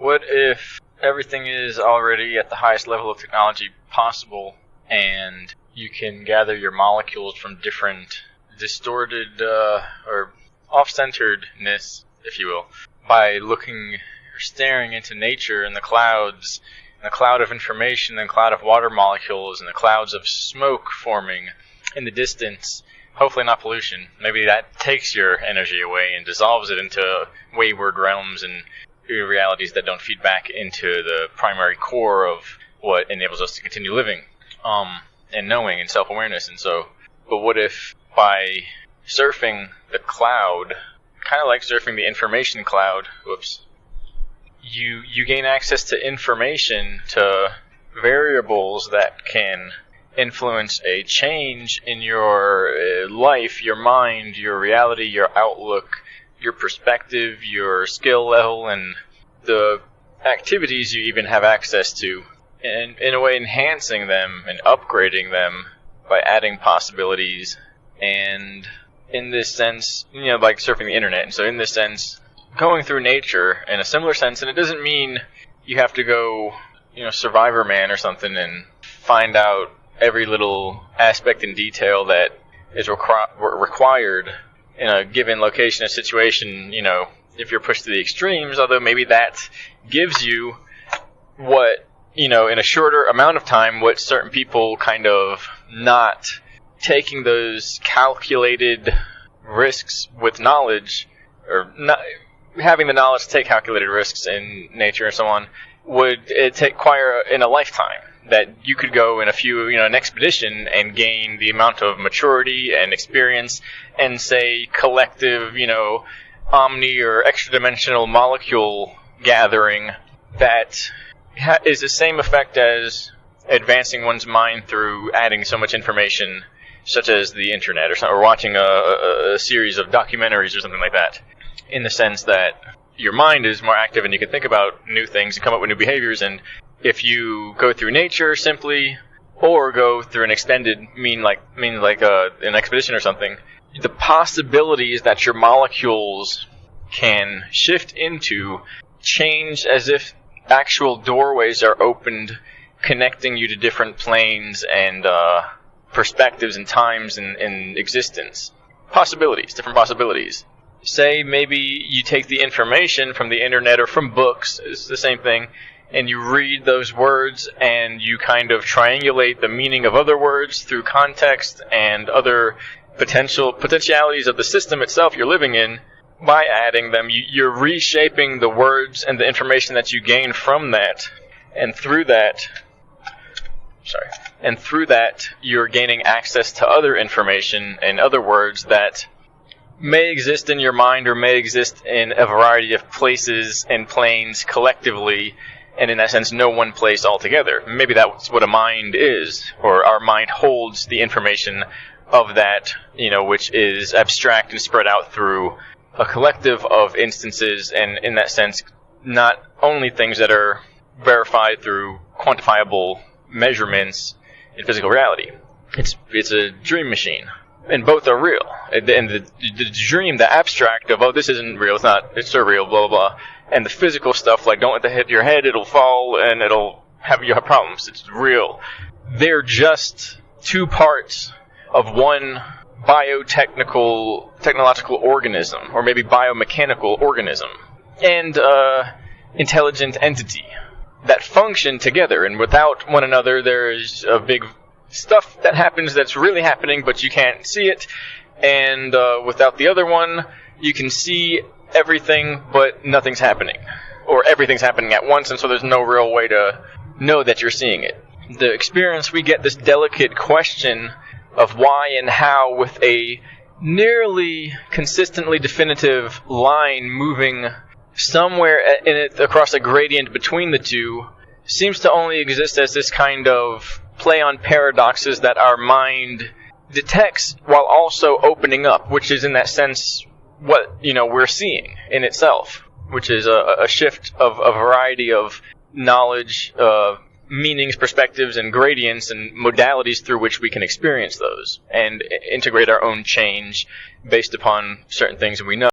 what if everything is already at the highest level of technology possible, and you can gather your molecules from different distorted or off-centeredness, if you will, by looking or staring into nature and the clouds, and the cloud of information and cloud of water molecules and the clouds of smoke forming in the distance. Hopefully not pollution. Maybe that takes your energy away and dissolves it into wayward realms and realities that don't feed back into the primary core of what enables us to continue living, and knowing and self-awareness. And so, but what if by surfing the cloud, kind of like surfing the information cloud, you gain access to information, to variables that can influence a change in your life, your mind, your reality, your outlook, your perspective, your skill level, and the activities you even have access to, and in a way enhancing them and upgrading them by adding possibilities. And in this sense, like surfing the internet. And so in this sense, going through nature in a similar sense, and it doesn't mean you have to go, Survivor Man or something and find out every little aspect and detail that is required in a given location or situation, if you're pushed to the extremes, although maybe that gives you what, in a shorter amount of time, what certain people kind of not taking those calculated risks with knowledge, or not having the knowledge to take calculated risks in nature and so on, would it require in a lifetime. That you could go in an expedition and gain the amount of maturity and experience and, say, collective, omni or extra-dimensional molecule gathering that is the same effect as advancing one's mind through adding so much information, such as the internet or watching a series of documentaries or something like that, in the sense that your mind is more active and you can think about new things and come up with new behaviors. And if you go through nature simply, or go through an extended means like an expedition or something, the possibilities that your molecules can shift into change as if actual doorways are opened, connecting you to different planes and perspectives and times in existence. Different possibilities. Say maybe you take the information from the internet or from books, it's the same thing, and you read those words and you kind of triangulate the meaning of other words through context and other potentialities of the system itself you're living in. By adding them, you're reshaping the words and the information that you gain from that, and through that you're gaining access to other information and other words that may exist in your mind or may exist in a variety of places and planes collectively, and in that sense, no one place altogether. Maybe that's what a mind is, or our mind holds the information of that, which is abstract and spread out through a collective of instances, and in that sense, not only things that are verified through quantifiable measurements in physical reality. It's a dream machine, and both are real. And the dream, the abstract of, this isn't real, it's surreal, blah, blah, blah. And the physical stuff, like don't let that hit your head, it'll fall and you have problems. It's real. They're just two parts of one technological organism, or maybe biomechanical organism, and intelligent entity that function together. And without one another, there's a big stuff that happens that's really happening, but you can't see it. And without the other one, you can see everything, but nothing's happening. Or everything's happening at once, and so there's no real way to know that you're seeing it. The experience, we get this delicate question of why and how with a nearly consistently definitive line moving somewhere in it across a gradient between the two, seems to only exist as this kind of play on paradoxes that our mind detects while also opening up, which is in that sense what we're seeing in itself, which is a shift of a variety of knowledge, meanings, perspectives, and gradients and modalities through which we can experience those and integrate our own change based upon certain things we know.